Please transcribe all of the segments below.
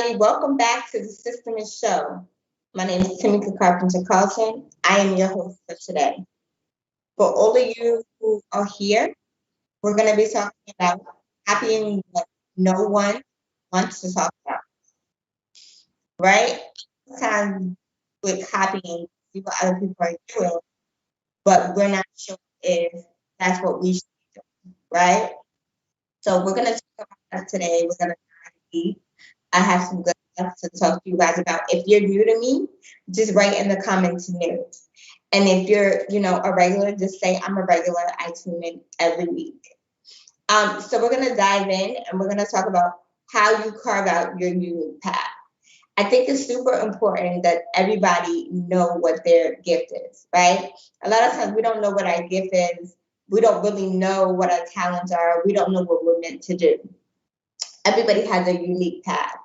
everybody. Welcome back to the Systemish show. My name is Tamika Carpenter Carlton. I am your host for today. For all of you who are here, we're going to be talking about copying what no one wants to talk about, right? Sometimes we're copying what other people are doing, but we're not sure if that's what we should do, right? So we're going to talk about that today. We're going to dive deep. I have some good stuff to talk to you guys about. If you're new to me, just write in the comments new. And if you're, a regular, just say I'm a regular. I tune in every week. So we're gonna dive in and we're gonna talk about how you carve out your unique path. I think it's super important that everybody know what their gift is, right? A lot of times we don't know what our gift is. We don't really know what our talents are. We don't know what we're meant to do. Everybody has a unique path.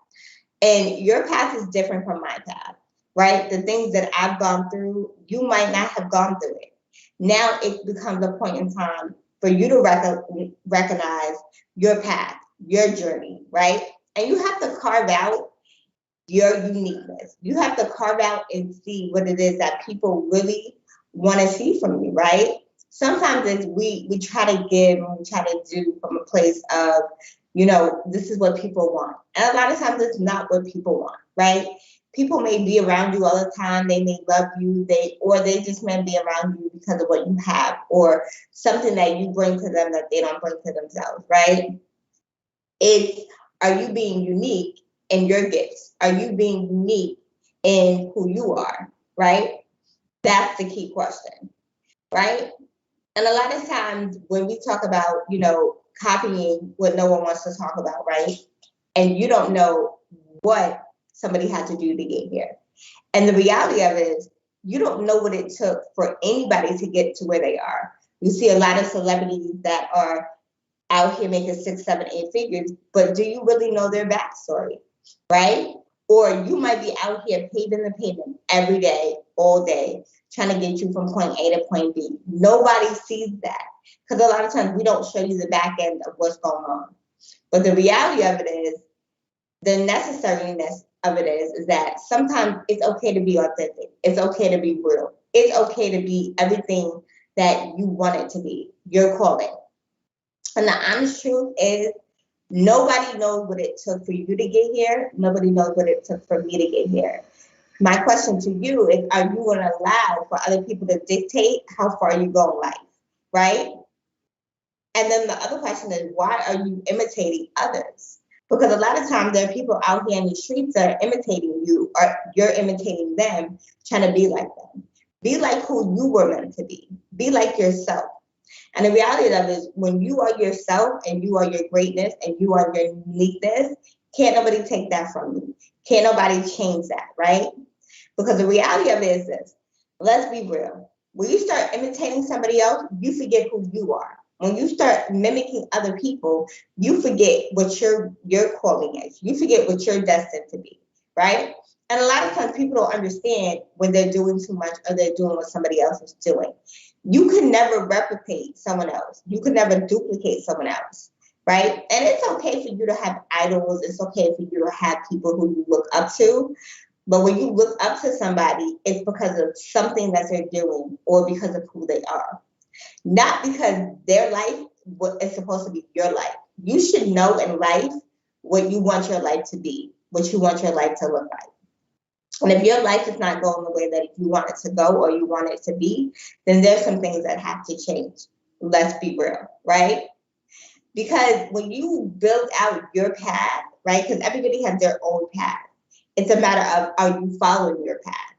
And your path is different from my path, right? The things that I've gone through, you might not have gone through it. Now it becomes a point in time for you to recognize your path, your journey, right? And you have to carve out your uniqueness. You have to carve out and see what it is that people really want to see from you, right? Sometimes it's we try to give and we try to do from a place of, this is what people want. And a lot of times it's not what people want, right? People may be around you all the time. They may love you. They just may be around you because of what you have or something that you bring to them that they don't bring to themselves, right? Are you being unique in your gifts? Are you being unique in who you are, right? That's the key question, right? And a lot of times when we talk about, copying what no one wants to talk about, right? And you don't know what somebody had to do to get here. And the reality of it is you don't know what it took for anybody to get to where they are. You see a lot of celebrities that are out here making 6, 7, 8 figures, but do you really know their backstory, right? Or you might be out here paving the pavement every day, all day, trying to get you from point A to point B. Nobody sees that because a lot of times we don't show you the back end of what's going on. But the reality of it is, the necessariness of it is that sometimes it's okay to be authentic. It's okay to be real. It's okay to be everything that you want it to be, your calling. And the honest truth is, nobody knows what it took for you to get here. Nobody knows what it took for me to get here. My question to you is, are you going to allow for other people to dictate how far you go in life, right? And then the other question is, why are you imitating others? Because a lot of times there are people out here in the streets that are imitating you or you're imitating them, trying to be like them. Be like who you were meant to be. Be like yourself. And the reality of it is when you are yourself and you are your greatness and you are your uniqueness, can't nobody take that from you. Can't nobody change that, right? Because the reality of it is this. Let's be real. When you start imitating somebody else, you forget who you are. When you start mimicking other people, you forget what your calling is. You forget what you're destined to be, right? And a lot of times people don't understand when they're doing too much or they're doing what somebody else is doing. You can never replicate someone else. You can never duplicate someone else, right? And it's okay for you to have idols. It's okay for you to have people who you look up to. But when you look up to somebody, it's because of something that they're doing or because of who they are. Not because their life is supposed to be your life. You should know in life what you want your life to be, what you want your life to look like. And if your life is not going the way that you want it to go or you want it to be, then there's some things that have to change. Let's be real, right? Because when you build out your path, right, because everybody has their own path. It's a matter of, are you following your path?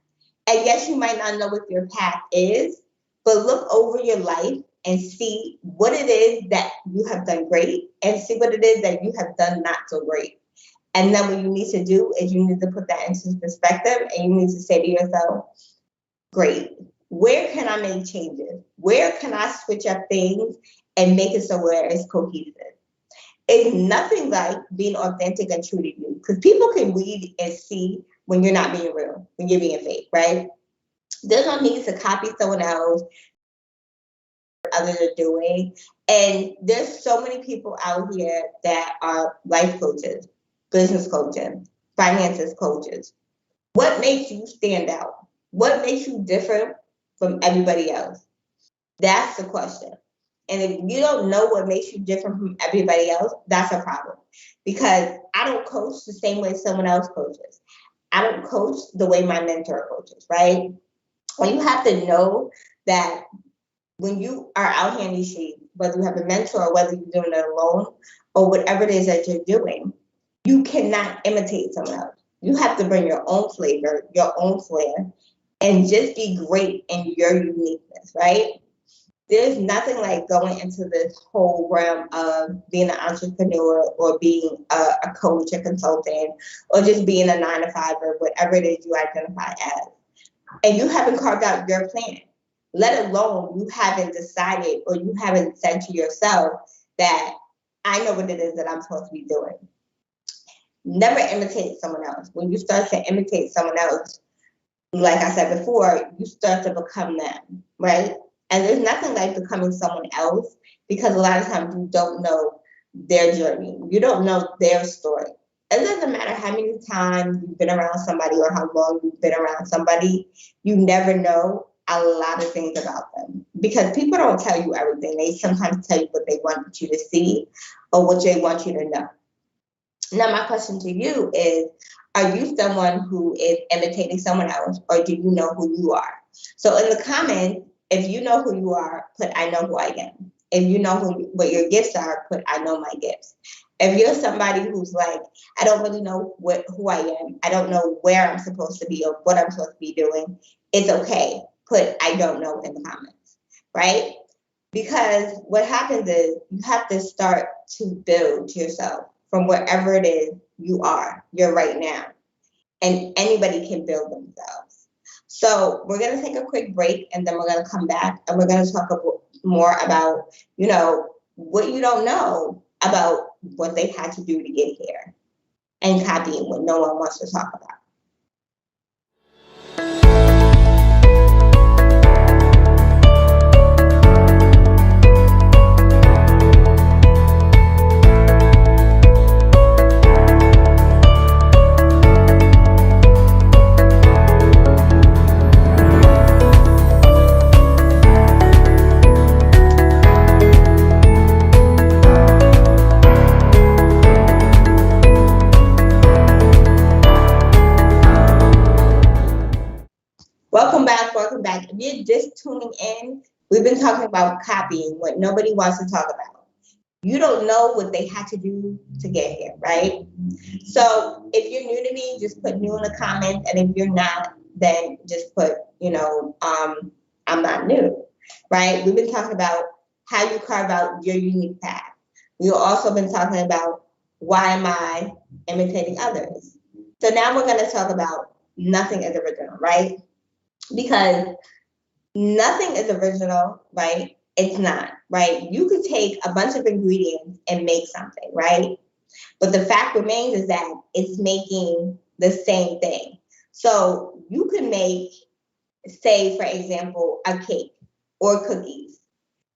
And yes, you might not know what your path is, but look over your life and see what it is that you have done great and see what it is that you have done not so great. And then what you need to do is you need to put that into perspective and you need to say to yourself, great, where can I make changes? Where can I switch up things and make it so where it's cohesive? It's nothing like being authentic and true to you because people can read and see when you're not being real, when you're being fake, right? There's no need to copy someone else, others are doing. And there's so many people out here that are life coaches, business coaching, finances coaches. What makes you stand out? What makes you different from everybody else? That's the question. And if you don't know what makes you different from everybody else, that's a problem. Because I don't coach the same way someone else coaches. I don't coach the way my mentor coaches, right? Well, you have to know that when you are out here in these streets, whether you have a mentor or whether you're doing it alone or whatever it is that you're doing, you cannot imitate someone else. You have to bring your own flavor, your own flair, and just be great in your uniqueness, right? There's nothing like going into this whole realm of being an entrepreneur or being a coach, a consultant, or just being a 9 to 5 or whatever it is you identify as. And you haven't carved out your plan, let alone you haven't decided or you haven't said to yourself that I know what it is that I'm supposed to be doing. Never imitate someone else. When you start to imitate someone else, like I said before, you start to become them, right? And there's nothing like becoming someone else because a lot of times you don't know their journey. You don't know their story. It doesn't matter how many times you've been around somebody or how long you've been around somebody, you never know a lot of things about them because people don't tell you everything. They sometimes tell you what they want you to see or what they want you to know. Now, my question to you is, are you someone who is imitating someone else or do you know who you are? So in the comments, if you know who you are, put I know who I am. If you know what your gifts are, put I know my gifts. If you're somebody who's like, I don't really know who I am, I don't know where I'm supposed to be or what I'm supposed to be doing, it's okay. Put I don't know in the comments, right? Because what happens is you have to start to build yourself from wherever it is you're right now. And anybody can build themselves. So we're going to take a quick break and then we're going to come back and we're going to talk more about, what you don't know about what they had to do to get here and copying what no one wants to talk about. Welcome back. If you're just tuning in, we've been talking about copying, what nobody wants to talk about. You don't know what they had to do to get here, right? So if you're new to me, just put new in the comments. And if you're not, then just put, I'm not new, right? We've been talking about how you carve out your unique path. We've also been talking about why am I imitating others? So now we're going to talk about nothing is original, right? Because nothing is original, right? It's not, right? You could take a bunch of ingredients and make something, right? But the fact remains is that it's making the same thing. So you can make, say, for example, a cake or cookies,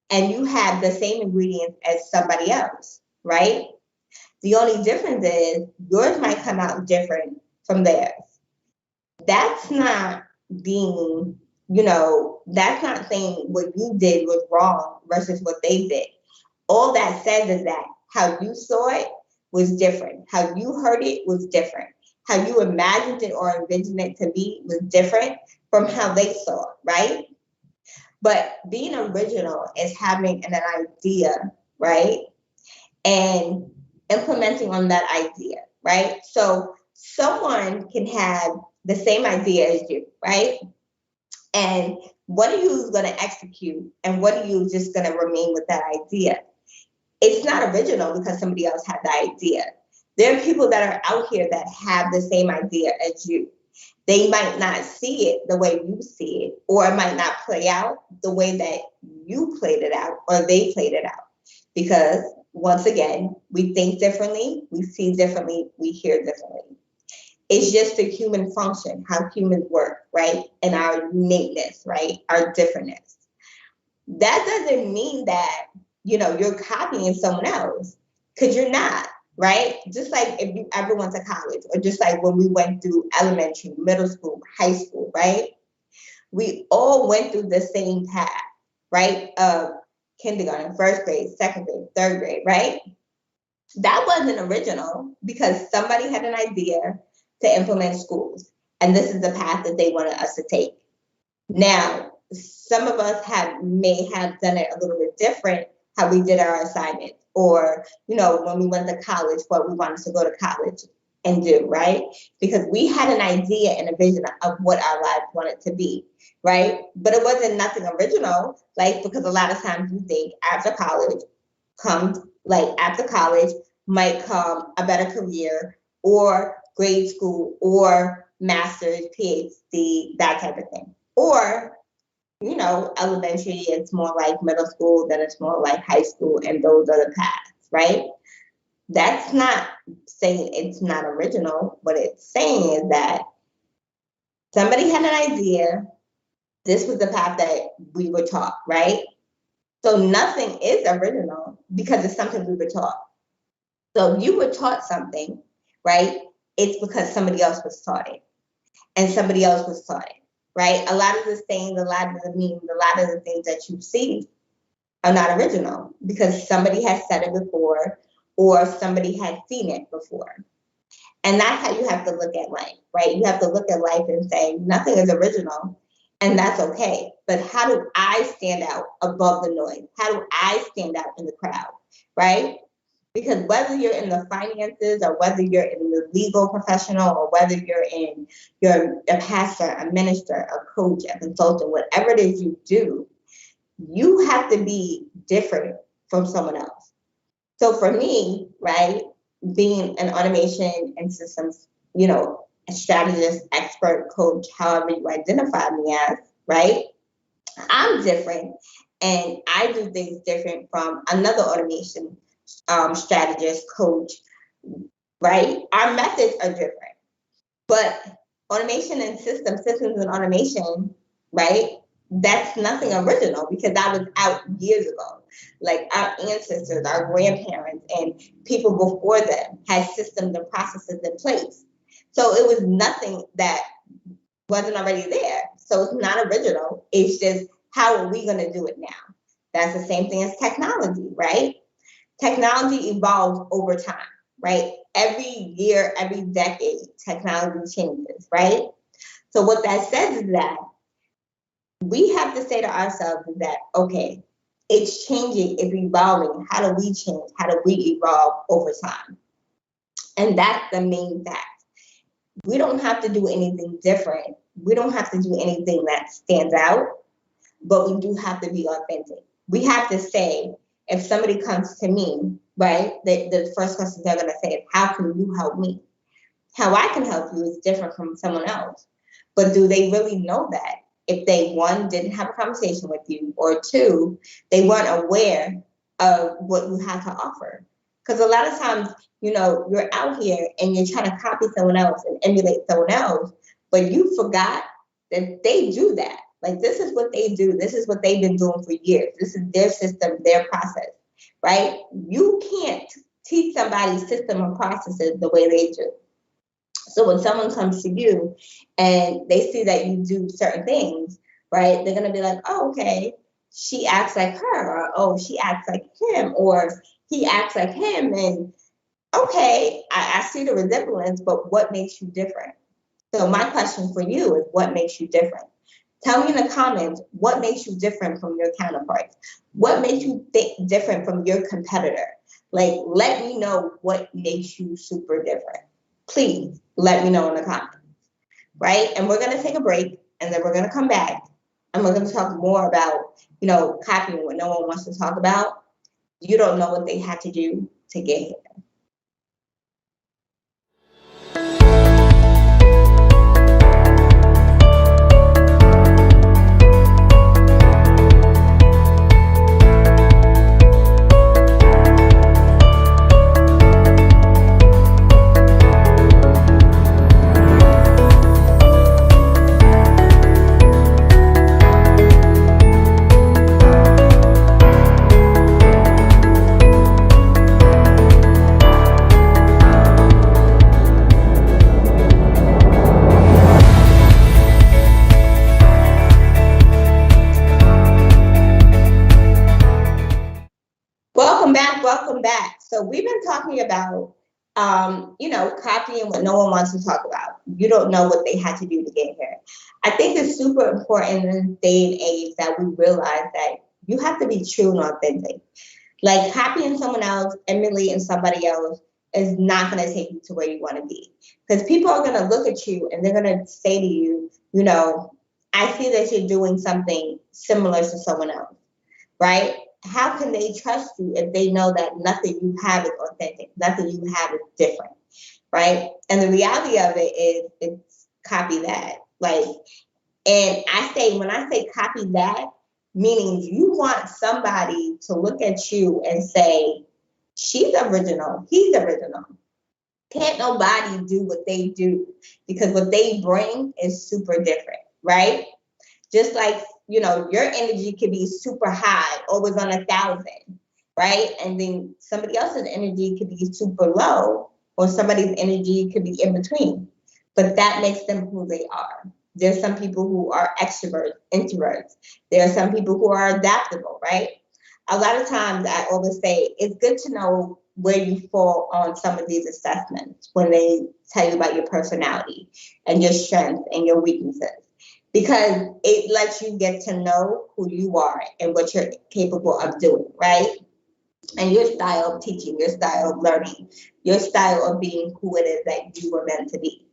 and you have the same ingredients as somebody else, right? The only difference is yours might come out different from theirs. That's not being, that's not saying what you did was wrong versus what they did. All that says is that how you saw it was different. How you heard it was different. How you imagined it or envisioned it to be was different from how they saw it, right? But being original is having an idea, right? And implementing on that idea, right? So someone can have the same idea as you, right? And what are you going to execute and what are you just going to remain with that idea? It's not original because somebody else had the idea. There are people that are out here that have the same idea as you. They might not see it the way you see it, or it might not play out the way that you played it out or they played it out. Because once again, we think differently, we see differently, we hear differently. It's just a human function, how humans work, right? And our uniqueness, right? Our differentness. That doesn't mean that, you're copying someone else, because you're not. right? Just like if you ever went to college, or just like when we went through elementary, middle school, high school, right? We all went through the same path, right? Of kindergarten, first grade, second grade, third grade, right? That wasn't original because somebody had an idea to implement schools. And this is the path that they wanted us to take. Now, some of us may have done it a little bit different, how we did our assignments, or when we went to college, what we wanted to go to college and do, right? Because we had an idea and a vision of what our lives wanted to be, right? But it wasn't nothing original, like, because a lot of times you think after college might come a better career, or grade school, or master's, PhD, that type of thing. Or, elementary, it's more like middle school, then it's more like high school, and those are the paths, right? That's not saying it's not original. What it's saying is that somebody had an idea. This was the path that we were taught, right? So nothing is original because it's something we were taught. So if you were taught something, right, it's because somebody else was taught it. And somebody else was taught it, right? A lot of the sayings, a lot of the memes, a lot of the things that you see are not original because somebody has said it before, or somebody has seen it before. And that's how you have to look at life, right? You have to look at life and say, nothing is original, and that's okay. But how do I stand out above the noise? How do I stand out in the crowd, right? Because whether you're in the finances, or whether you're in the legal professional, or whether you're a pastor, a minister, a coach, a consultant, whatever it is you do, you have to be different from someone else. So for me, right, being an automation and systems, a strategist, expert, coach, however you identify me as, right, I'm different, and I do things different from another automation strategist, coach, right? Our methods are different, but automation and systems and automation, right? That's nothing original because that was out years ago. Like our ancestors, our grandparents, and people before them had systems and processes in place. So it was nothing that wasn't already there. So it's not original. It's just, how are we going to do it now? That's the same thing as technology, right? Technology evolves over time, right? Every year, every decade, technology changes, right? So what that says is that we have to say to ourselves that, okay, it's changing, it's evolving. How do we change? How do we evolve over time? And that's the main fact. We don't have to do anything different. We don't have to do anything that stands out, but we do have to be authentic. We have to say, if somebody comes to me, right, the first question they're going to say is, how can you help me? How I can help you is different from someone else. But do they really know that? If they, one, didn't have a conversation with you, or two, they weren't aware of what you have to offer. Because a lot of times, you're out here and you're trying to copy someone else and emulate someone else, but you forgot that they do that. Like, this is what they do. This is what they've been doing for years. This is their system, their process, right? You can't teach somebody system or processes the way they do. So when someone comes to you and they see that you do certain things, right, they're going to be like, oh, okay, she acts like her, or oh, she acts like him, or he acts like him. And okay, I see the resemblance, but what makes you different? So my question for you is, what makes you different? Tell me in the comments, what makes you different from your counterparts? What makes you think different from your competitor? Like, let me know what makes you super different. Please let me know in the comments, right? And we're going to take a break, and then we're going to come back, and we're going to talk more about, copying what no one wants to talk about. You don't know what they had to do to get here. back. So we've been talking about, copying what no one wants to talk about. You don't know what they had to do to get here. I think it's super important in this day and age that we realize that you have to be true and authentic. Like copying someone else, emulating somebody else is not going to take you to where you want to be. Because people are going to look at you and they're going to say to you, I see that you're doing something similar to someone else, right? How can they trust you if they know that nothing you have is authentic, nothing you have is different, right? And the reality of it is it's copy that. Like, and when I say copy that, meaning you want somebody to look at you and say, she's original, he's original. Can't nobody do what they do because what they bring is super different, right? Just like, your energy could be super high, always on 1,000, right? And then somebody else's energy could be super low, or somebody's energy could be in between. But that makes them who they are. There's some people who are extroverts, introverts. There are some people who are adaptable, right? A lot of times I always say it's good to know where you fall on some of these assessments when they tell you about your personality and your strengths and your weaknesses, because it lets you get to know who you are and what you're capable of doing, right? And your style of teaching, your style of learning, your style of being who it is that you were meant to be.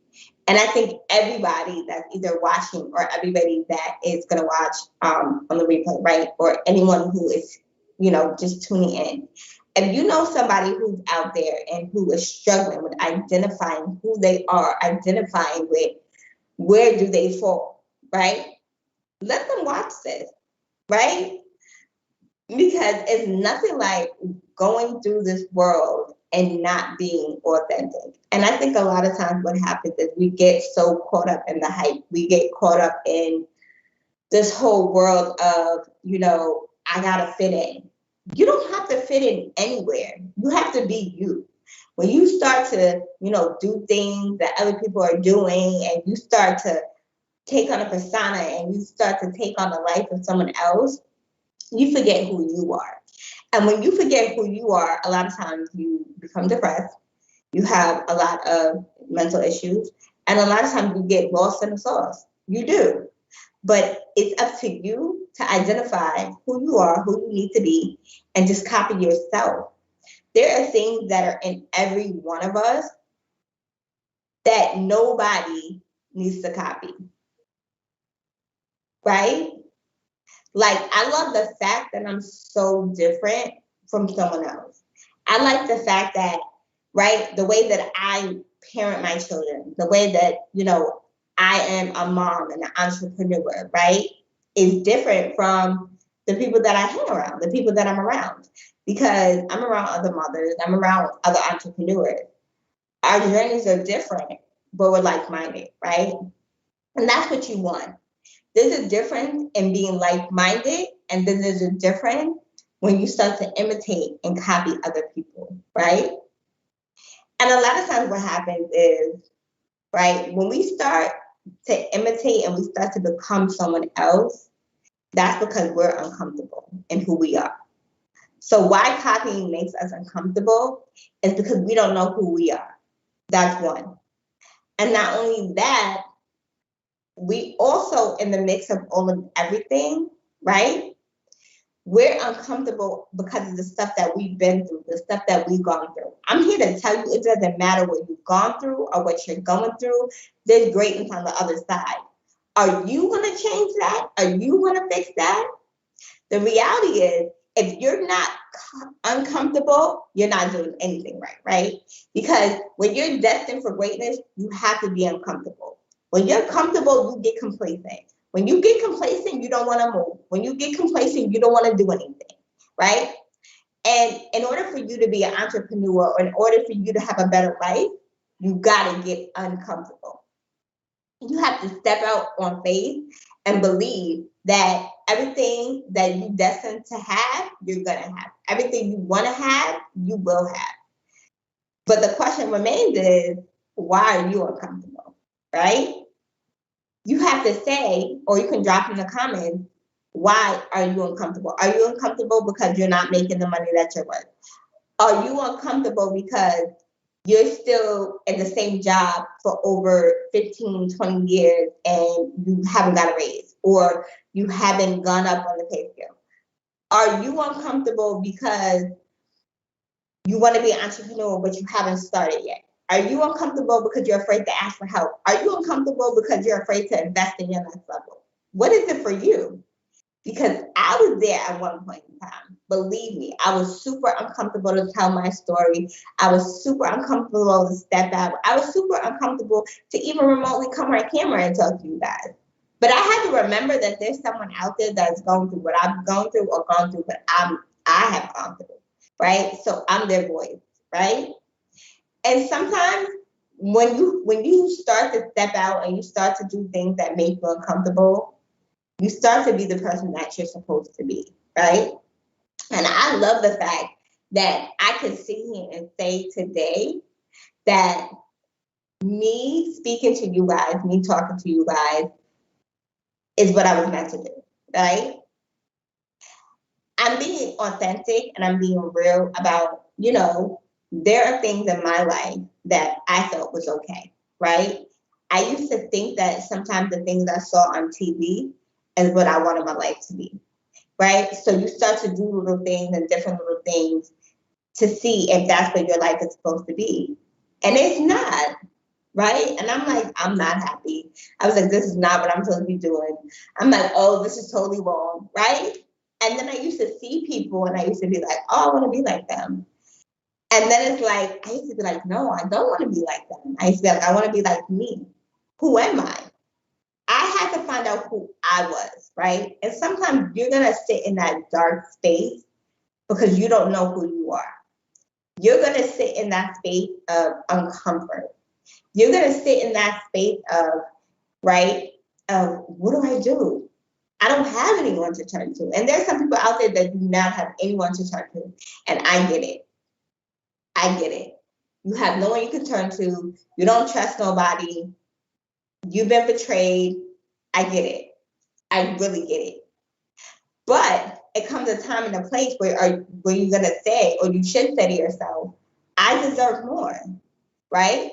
And I think everybody that's either watching or everybody that is going to watch on the replay, right? Or anyone who is, just tuning in. If you know somebody who's out there and who is struggling with identifying who they are, identifying with where do they fall, right? Let them watch this, right? Because it's nothing like going through this world and not being authentic. And I think a lot of times what happens is we get so caught up in the hype. We get caught up in this whole world of, I gotta fit in. You don't have to fit in anywhere. You have to be you. When you start to, do things that other people are doing, and you start to take on a persona and you start to take on the life of someone else, you forget who you are. And when you forget who you are, a lot of times you become depressed. You have a lot of mental issues. And a lot of times you get lost in the sauce. You do. But it's up to you to identify who you are, who you need to be, and just copy yourself. There are things that are in every one of us that nobody needs to copy, right? Like, I love the fact that I'm so different from someone else. I like the fact that, right, the way that I parent my children, the way that, I am a mom and an entrepreneur, right, is different from the people that I hang around, the people that I'm around, because I'm around other mothers, I'm around other entrepreneurs. Our journeys are different, but we're like-minded, right? And that's what you want. There's a difference in being like-minded, and then there's a difference when you start to imitate and copy other people, right? And a lot of times what happens is, right, when we start to imitate and we start to become someone else, that's because we're uncomfortable in who we are. So why copying makes us uncomfortable is because we don't know who we are. That's one. And not only that, we also, in the mix of all of everything, right? We're uncomfortable because of the stuff that we've been through, the stuff that we've gone through. I'm here to tell you, it doesn't matter what you've gone through or what you're going through. There's greatness on the other side. Are you going to change that? Are you going to fix that? The reality is, if you're not uncomfortable, you're not doing anything right, right? Because when you're destined for greatness, you have to be uncomfortable. When you're comfortable, you get complacent. When you get complacent, you don't want to move. When you get complacent, you don't want to do anything, right? And in order for you to be an entrepreneur, or in order for you to have a better life, you got to get uncomfortable. You have to step out on faith and believe that everything that you destined to have, you're going to have. Everything you want to have, you will have. But the question remains is, why are you uncomfortable, right? You have to say, or you can drop in the comments, why are you uncomfortable? Are you uncomfortable because you're not making the money that you're worth? Are you uncomfortable because you're still in the same job for over 15, 20 years and you haven't got a raise, or you haven't gone up on the pay scale? Are you uncomfortable because you want to be an entrepreneur, but you haven't started yet? Are you uncomfortable because you're afraid to ask for help? Are you uncomfortable because you're afraid to invest in your next level? What is it for you? Because I was there at one point in time. Believe me, I was super uncomfortable to tell my story. I was super uncomfortable to step out. I was super uncomfortable to even remotely come on camera and talk to you guys. But I had to remember that there's someone out there that's going through what I've gone through or gone through what I have gone through, right? So I'm their voice, right? And sometimes when you start to step out and you start to do things that make you uncomfortable, you start to be the person that you're supposed to be, right? And I love the fact that I can sit here and say today that me speaking to you guys, me talking to you guys, is what I was meant to do, right? I'm being authentic and I'm being real about, there are things in my life that I felt was okay, right? I used to think that sometimes the things I saw on TV is what I wanted my life to be, right? So you start to do little things and different little things to see if that's what your life is supposed to be. And it's not, right? And I'm like, I'm not happy. I was like, this is not what I'm supposed to be doing. I'm like, oh, this is totally wrong, right? And then I used to see people and I used to be like, oh, I want to be like them. And then it's like, I used to be like, no, I don't want to be like them. I used to be like, I want to be like me. Who am I? I had to find out who I was, right? And sometimes you're going to sit in that dark space because you don't know who you are. You're going to sit in that space of uncomfort. You're going to sit in that space of, right, what do I do? I don't have anyone to turn to. And there's some people out there that do not have anyone to turn to. And I get it. I get it. You have no one you can turn to. You don't trust nobody. You've been betrayed. I get it. I really get it. But it comes a time and a place where you're going to say, or you should say to yourself, I deserve more, right?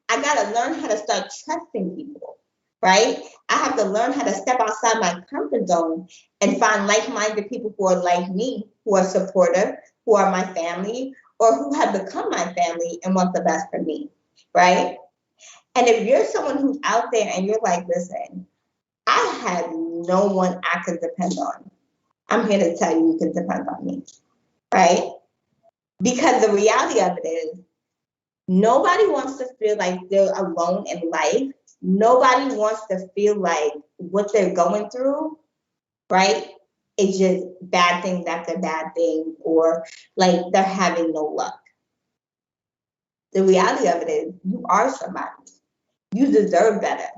I got to learn how to start trusting people, right? I have to learn how to step outside my comfort zone and find like-minded people who are like me, who are supportive, who are my family, or who have become my family and want the best for me, right? And if you're someone who's out there and you're like, listen, I have no one I could depend on, I'm here to tell you can depend on me, right? Because the reality of it is, nobody wants to feel like they're alone in life. Nobody wants to feel like what they're going through, right? It's just bad things after bad things, or like they're having no luck. The reality of it is, you are somebody. You deserve better.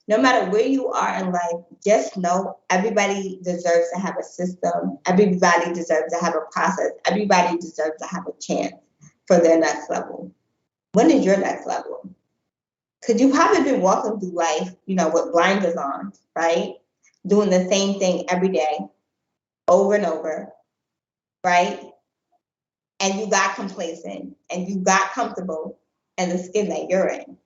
No matter where you are in life, just know everybody deserves to have a system. Everybody deserves to have a process. Everybody deserves to have a chance for their next level. When is your next level? Because you probably been walking through life, with blinders on, right? Doing the same thing every day, over and over, right? And you got complacent and you got comfortable in the skin that you're in,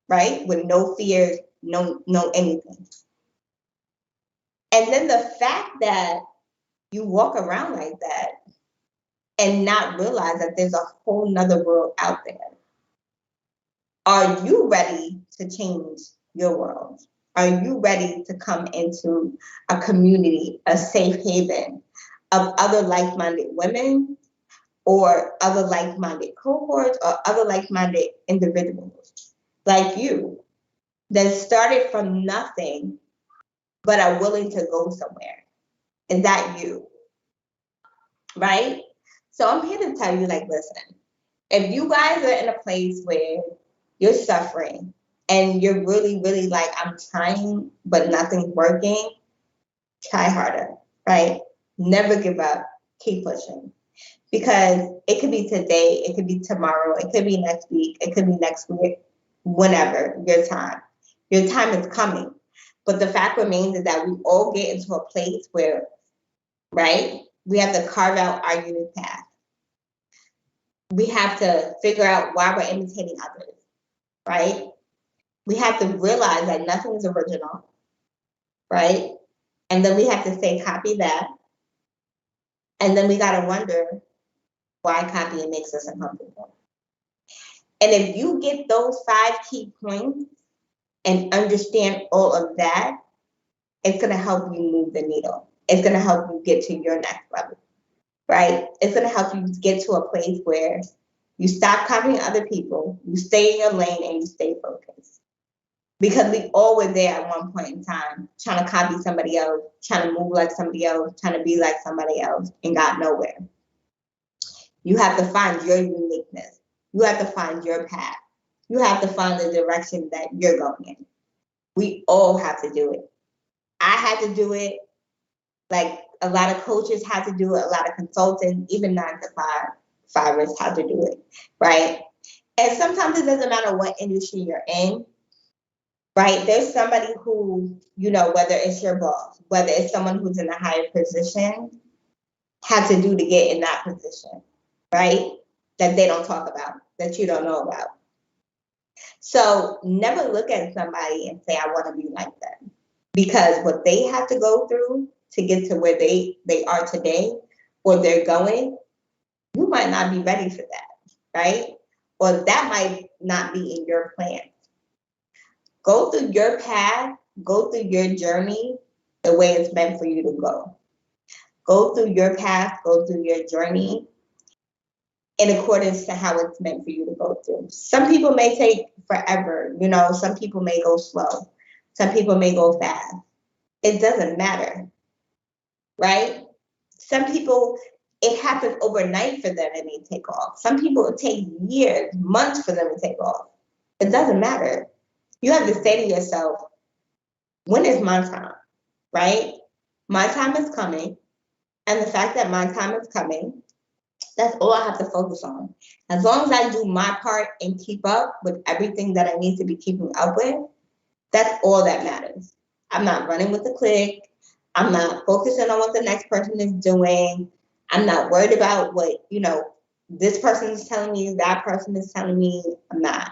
right? With no fears, no anything. And then the fact that you walk around like that and not realize that there's a whole nother world out there. Are you ready to change your world? Are you ready to come into a community, a safe haven of other like-minded women or other like-minded cohorts or other like-minded individuals like you that started from nothing but are willing to go somewhere? Is that you? Right? So I'm here to tell you, like, listen, if you guys are in a place where you're suffering and you're really, really like, I'm trying, but nothing's working, try harder, right? Never give up. Keep pushing. Because it could be today, it could be tomorrow, it could be next week, it could be next week, whenever, your time. Your time is coming. But the fact remains is that we all get into a place where, right, We have to carve out our unique path. We have to figure out why we're imitating others, right? We have to realize that nothing is original, right? And then we have to say, copy that. And then we got to wonder why copying makes us uncomfortable. And if you get those 5 key points and understand all of that, it's going to help you move the needle. It's going to help you get to your next level, right? It's going to help you get to a place where you stop copying other people, you stay in your lane, and you stay focused. Because we all were there at one point in time, trying to copy somebody else, trying to move like somebody else, trying to be like somebody else, and got nowhere. You have to find your uniqueness. You have to find your path. You have to find the direction that you're going in. We all have to do it. I had to do it. Like a lot of coaches had to do it. A lot of consultants, even 9-to-5ers had to do it, right? And sometimes it doesn't matter what industry you're in, right? There's somebody who, whether it's your boss, whether it's someone who's in a higher position, had to do to get in that position, right? That they don't talk about, that you don't know about. So never look at somebody and say, I want to be like them. Because what they have to go through to get to where they are today, or they're going, you might not be ready for that, right? Or that might not be in your plan. Go through your path, go through your journey the way it's meant for you to go. Go through your path, go through your journey in accordance to how it's meant for you to go through. Some people may take forever, some people may go slow. Some people may go fast. It doesn't matter, right? Some people, it happens overnight for them and they take off. Some people, it takes years, months for them to take off. It doesn't matter. You have to say to yourself, when is my time, right? My time is coming. And the fact that my time is coming, that's all I have to focus on. As long as I do my part and keep up with everything that I need to be keeping up with, that's all that matters. I'm not running with the clique. I'm not focusing on what the next person is doing. I'm not worried about what, this person is telling me, that person is telling me. I'm not.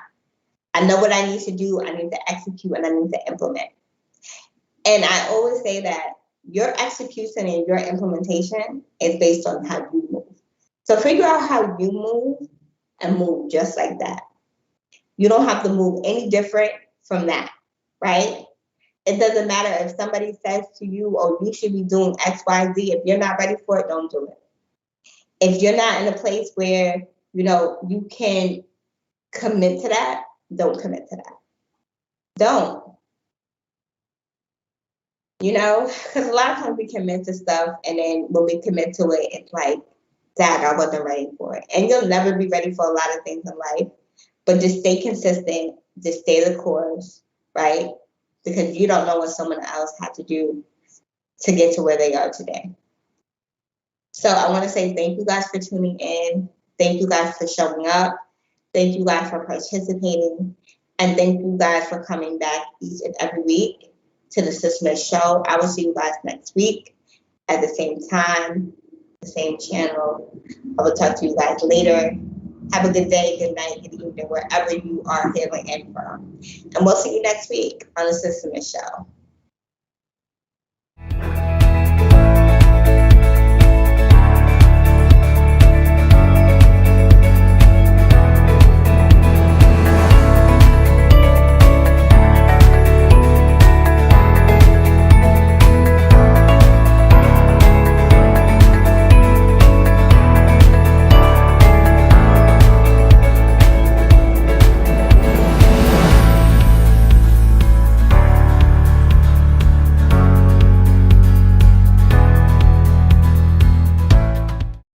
I know what I need to do. I need to execute and I need to implement. And I always say that your execution and your implementation is based on how you move. So figure out how you move and move just like that. You don't have to move any different from that, right? It doesn't matter if somebody says to you, oh, you should be doing X, Y, Z. If you're not ready for it, don't do it. If you're not in a place where, you can commit to that, don't commit to that. Don't. Because a lot of times we commit to stuff, and then when we commit to it, it's like, dang, I wasn't ready for it. And you'll never be ready for a lot of things in life, but just stay consistent, just stay the course, right? Because you don't know what someone else had to do to get to where they are today. So I want to say thank you guys for tuning in. Thank you guys for showing up. Thank you guys for participating. And thank you guys for coming back each and every week to the Systemish Show. I will see you guys next week at the same time, the same channel. I will talk to you guys later. Have a good day, good night, good evening, wherever you are hailing in from. And we'll see you next week on the Systemish Show.